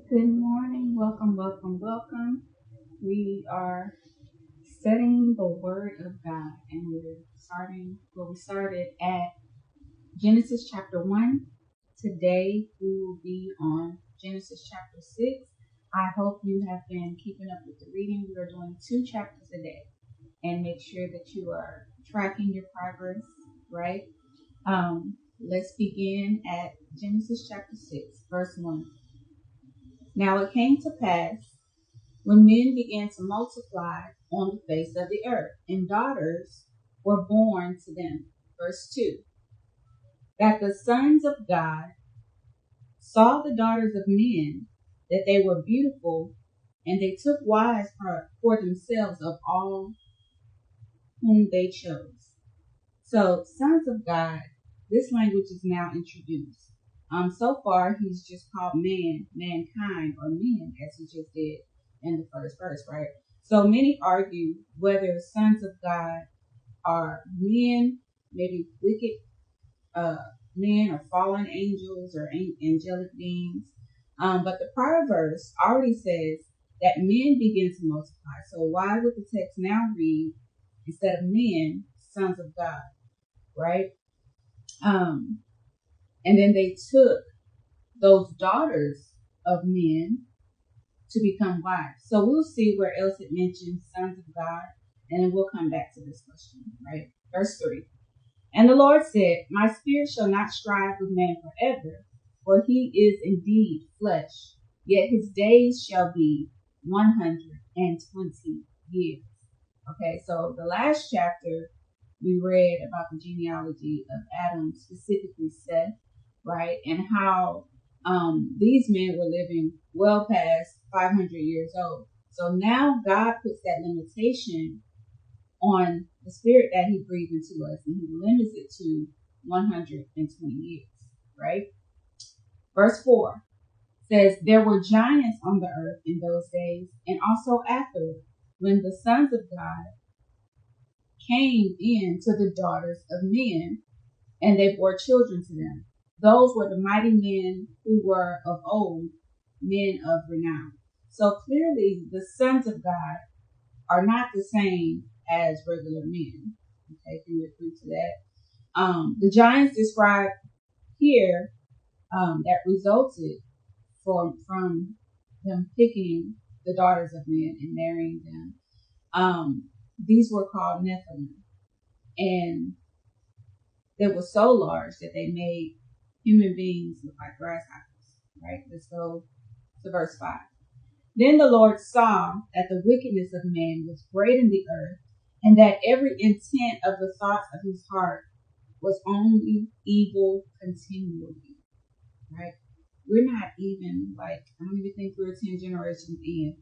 Good morning. Welcome, welcome, welcome. We are studying the Word of God, and we're starting where we started at Genesis chapter 1. Today we will be on Genesis chapter 6. I hope you have been keeping up with the reading. We are doing 2 chapters a day, and make sure that you are tracking your progress, right? Let's begin at Genesis chapter 6, verse 1. Now it came to pass when men began to multiply on the face of the earth, and daughters were born to them. Verse 2. That the sons of God saw the daughters of men, that they were beautiful, and they took wives for themselves of all whom they chose. So, sons of God, this language is now introduced. So far, he's just called man, mankind, or men, as he just did in the first verse, right? So many argue whether sons of God are men, maybe wicked men, or fallen angels, or angelic beings. But the prior verse already says that men begin to multiply. So why would the text now read, instead of men, sons of God, right? And then they took those daughters of men to become wives. So we'll see where else it mentions sons of God, and then we'll come back to this question, right? Verse 3. And the Lord said, My spirit shall not strive with man forever, for he is indeed flesh, yet his days shall be 120 years. Okay, so the last chapter we read about the genealogy of Adam, specifically Seth, right? And how these men were living well past 500 years old. So now God puts that limitation on the spirit that he breathed into us, and he limits it to 120 years, right? Verse 4 says, There were giants on the earth in those days, and also afterward, when the sons of God came in to the daughters of men, and they bore children to them. Those were the mighty men who were of old, men of renown. So clearly, the sons of God are not the same as regular men. Okay, can you agree to that? The giants described here that resulted from them picking the daughters of men and marrying them. These were called Nephilim, and they were so large that they made human beings look like grasshoppers. Right? Let's go to verse 5. Then the Lord saw that the wickedness of man was great in the earth, and that every intent of the thoughts of his heart was only evil continually. Right? We're not even I don't even think we're 10 generations in.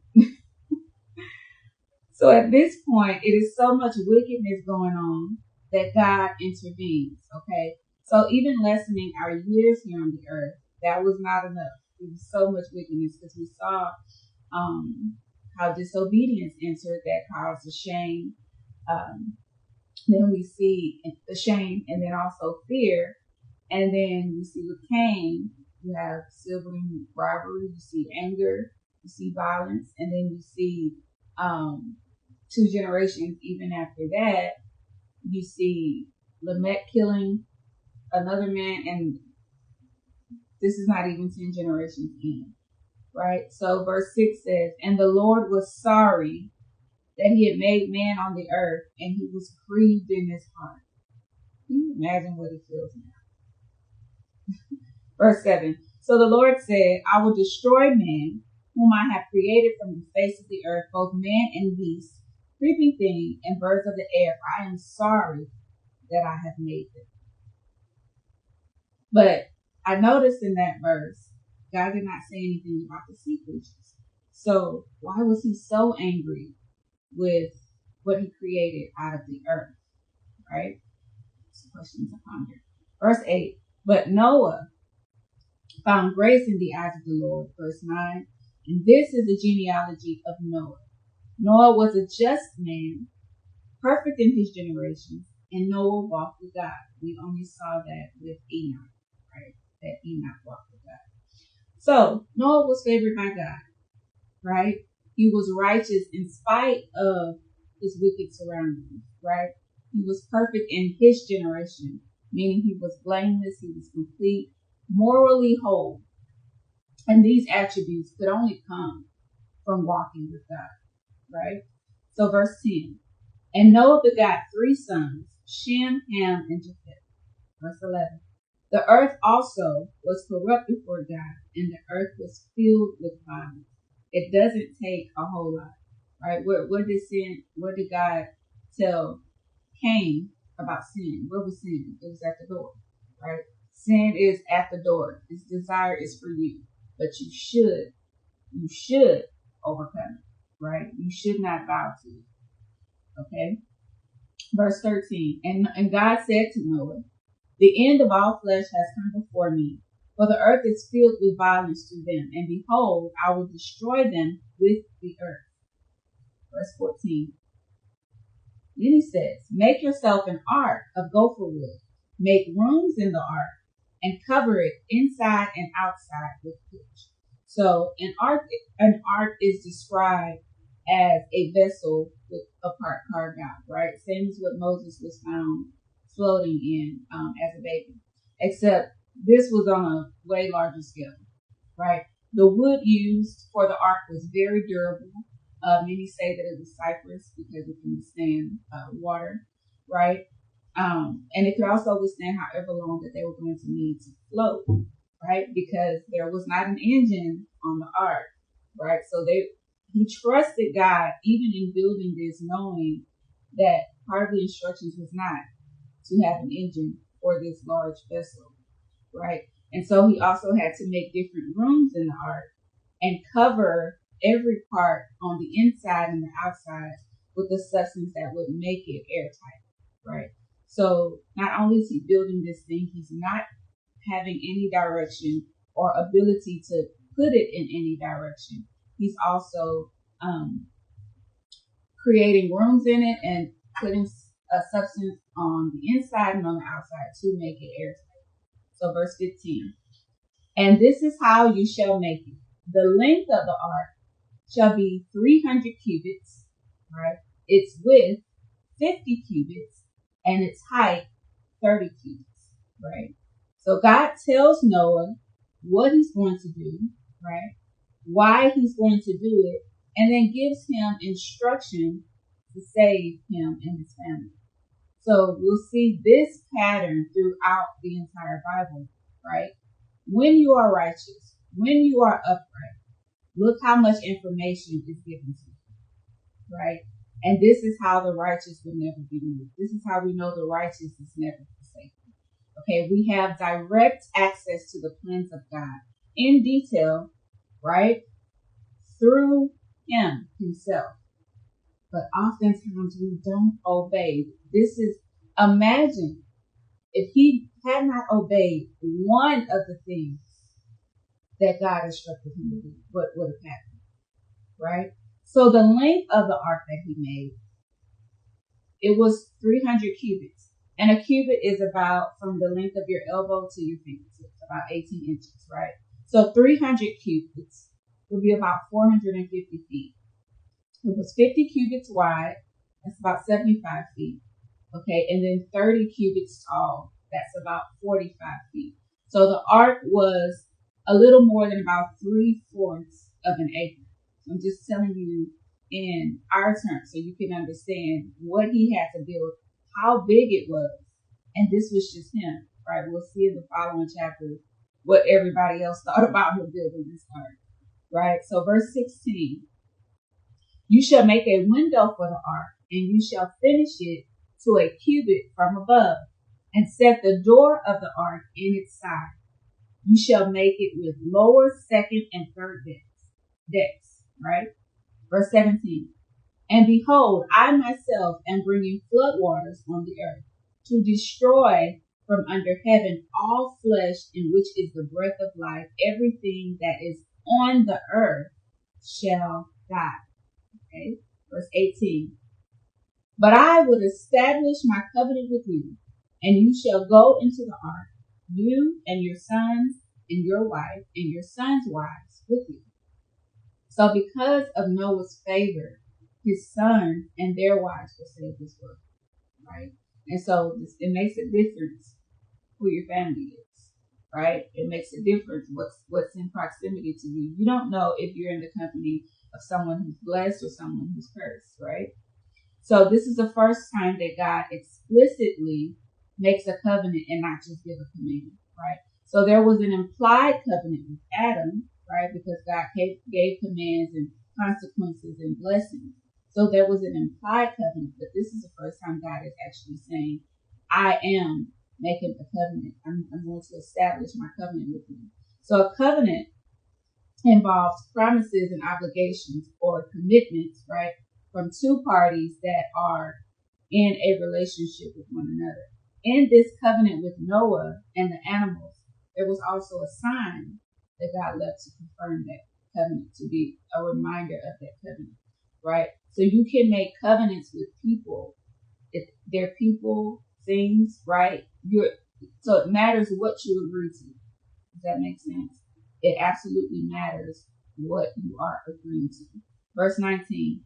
So at this point, it is so much wickedness going on that God intervenes. Okay. So even lessening our years here on the earth, that was not enough. There was so much wickedness because we saw how disobedience entered that caused the shame. Then we see the shame, and then also fear. And then we see with Cain, you have sibling rivalry, you see anger, you see violence, and then you see 2 generations even after that, you see Lamech killing another man, and this is not even 10 generations in, right? So verse 6 says, And the Lord was sorry that he had made man on the earth, and he was grieved in his heart. Can you imagine what he feels now? Verse 7. So the Lord said, I will destroy man, whom I have created from the face of the earth, both man and beast, creeping thing, and birds of the air, for I am sorry that I have made them. But I noticed in that verse, God did not say anything about the sea creatures. So why was he so angry with what he created out of the earth? Right? It's a question to ponder. Verse 8. But Noah found grace in the eyes of the Lord. Verse 9. And this is the genealogy of Noah. Noah was a just man, perfect in his generations, and Noah walked with God. We only saw that with Enoch, right? That Enoch walked with God. So Noah was favored by God, right? He was righteous in spite of his wicked surroundings, right? He was perfect in his generation, meaning he was blameless, he was complete, morally whole. And these attributes could only come from walking with God, right? So verse 10, and Noah begot 3 sons, Shem, Ham, and Japheth. Verse 11, the earth also was corrupt before God, and the earth was filled with violence. It doesn't take a whole lot, right? What did God tell Cain about sin? What was sin? It was at the door, right? Sin is at the door. Its desire is for you, but you should overcome it, right? You should not bow to it. Okay. Verse 13. And God said to Noah, the end of all flesh has come before me, for the earth is filled with violence to them, and behold, I will destroy them with the earth. Verse 14. Then he says, make yourself an ark of gopher wood, make rooms in the ark, and cover it inside and outside with pitch. So an ark is described as a vessel with a part carved out, right? Same as what Moses was found floating in as a baby, except this was on a way larger scale, right? The wood used for the ark was very durable. Many say that it was cypress because it can withstand water, right? And it could also withstand however long that they were going to need to float, right? Because there was not an engine on the ark, right? So he trusted God even in building this, knowing that part of the instructions was not to have an engine for this large vessel, right? And so he also had to make different rooms in the ark and cover every part on the inside and the outside with the substance that would make it airtight, right? So not only is he building this thing, he's not having any direction or ability to put it in any direction. He's also creating rooms in it and putting a substance on the inside and on the outside to make it airtight. So verse 15. And this is how you shall make it. The length of the ark shall be 300 cubits, right? Its width 50 cubits and its height 30 cubits, right? So God tells Noah what he's going to do, right? Why he's going to do it, and then gives him instruction to save him and his family. So we'll see this pattern throughout the entire Bible, right? When you are righteous, when you are upright, look how much information is given to you, right? And this is how the righteous will never be moved. This is how we know the righteous is never forsaken. Okay, we have direct access to the plans of God in detail, right? Through him himself. But oftentimes we don't obey. Imagine if he had not obeyed one of the things that God instructed him to do, what would have happened, right? So the length of the ark that he made, it was 300 cubits. And a cubit is about from the length of your elbow to your fingertips, about 18 inches, right? So 300 cubits would be about 450 feet. It was 50 cubits wide. That's about 75 feet. Okay. And then 30 cubits tall. That's about 45 feet. So the ark was a little more than about 3/4 of an acre. I'm just telling you in our terms so you can understand what he had to build, how big it was. And this was just him, right? We'll see in the following chapter what everybody else thought about him building this ark, right? So verse 16, you shall make a window for the ark, and you shall finish it to a cubit from above, and set the door of the ark in its side. You shall make it with lower, second, and third decks, right? Verse 17, and behold, I myself am bringing flood waters on the earth to destroy from under heaven all flesh in which is the breath of life. Everything that is on the earth shall die. Okay. Verse 18, but I will establish my covenant with you, and you shall go into the ark, you and your sons and your wife and your sons' wives with you. So because of Noah's favor, his sons and their wives were saved as well, right? And so it makes a difference who your family is, right? It makes a difference what's in proximity to you. You don't know if you're in the company of someone who's blessed or someone who's cursed, right? So this is the first time that God explicitly makes a covenant and not just give a command, right? So there was an implied covenant with Adam, right? Because God gave commands and consequences and blessings. So there was an implied covenant, but this is the first time God is actually saying, I am making a covenant. I'm going to establish my covenant with you. So a covenant involves promises and obligations or commitments, right, from two parties that are in a relationship with one another. In this covenant with Noah and the animals, there was also a sign that God left to confirm that covenant, to be a reminder of that covenant, right? So you can make covenants with people, if they're people, things, right? So it matters what you agree to. Does that make sense? It absolutely matters what you are agreeing to. Verse 19.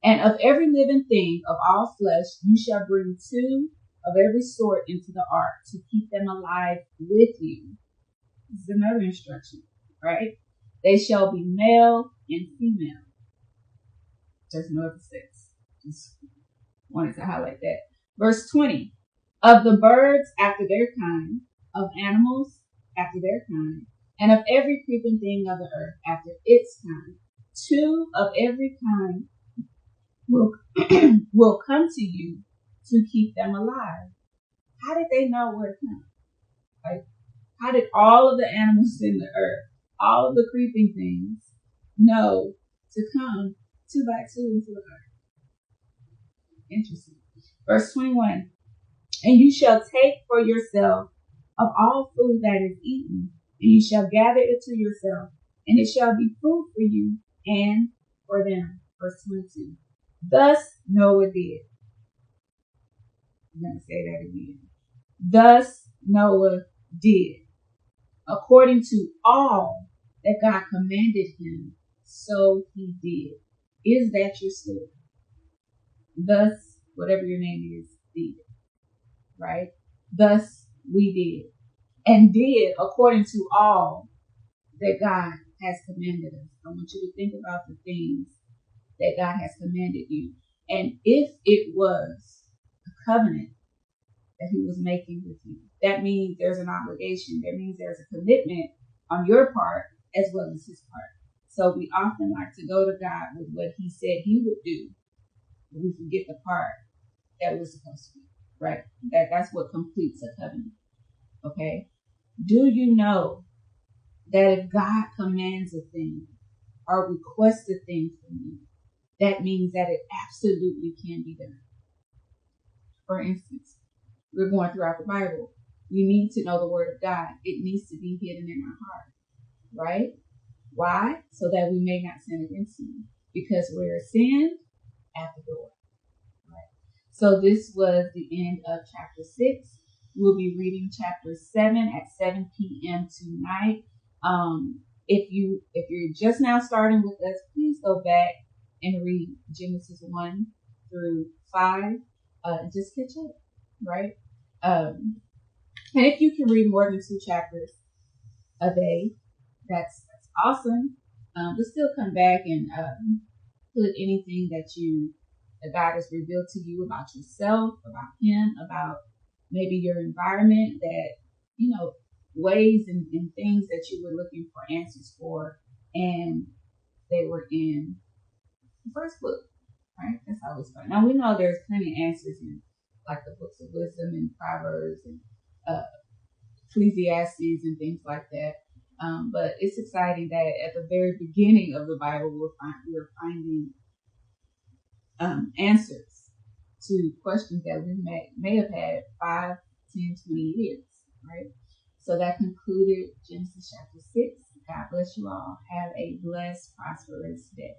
And of every living thing of all flesh, you shall bring 2 of every sort into the ark to keep them alive with you. This is another instruction, right? They shall be male and female. There's no other sex. Just wanted to highlight that. Verse 20. Of the birds after their kind, of animals after their kind, and of every creeping thing of the earth after its kind, 2 of every kind will come to you to keep them alive. How did they know where to come? Like, how did all of the animals in the earth, all of the creeping things, know to come 2 by 2 into the earth? Interesting. Verse 21. And you shall take for yourself of all food that is eaten, and you shall gather it to yourself, and it shall be food for you and for them. Verse 22. Thus Noah did. I'm going to say that again. Thus Noah did, according to all that God commanded him, so he did. Is that your story? Thus, whatever your name is, did. Right? Thus we did. And did according to all that God has commanded us. I want you to think about the things that God has commanded you. And if it was a covenant that he was making with you, that means there's an obligation. That means there's a commitment on your part as well as his part. So we often like to go to God with what he said he would do, but we forget the part that we're supposed to do, right? That's what completes a covenant. Okay? Do you know that if God commands a thing or requests a thing from you, that means that it absolutely can be done? For instance, we're going throughout the Bible. We need to know the word of God. It needs to be hidden in our heart, right? Why? So that we may not sin against him. Because where sin, at the door. Right? So this was the end of chapter 6. We'll be reading chapter 7 at 7 p.m. tonight. If you're just now starting with us, please go back and read Genesis 1 through 5. Just catch up, right? And if you can read more than 2 chapters a day, that's awesome. But still come back and put anything that God has revealed to you about yourself, about him, about maybe your environment, that, ways and things that you were looking for answers for, and they were in the first book, right? That's always fun. Now we know there's plenty of answers in like the books of wisdom and Proverbs and Ecclesiastes and things like that. But it's exciting that at the very beginning of the Bible, we're finding answers to questions that we may have had 5, 10, 20 years, right? So that concluded Genesis chapter 6. God bless you all. Have a blessed, prosperous day.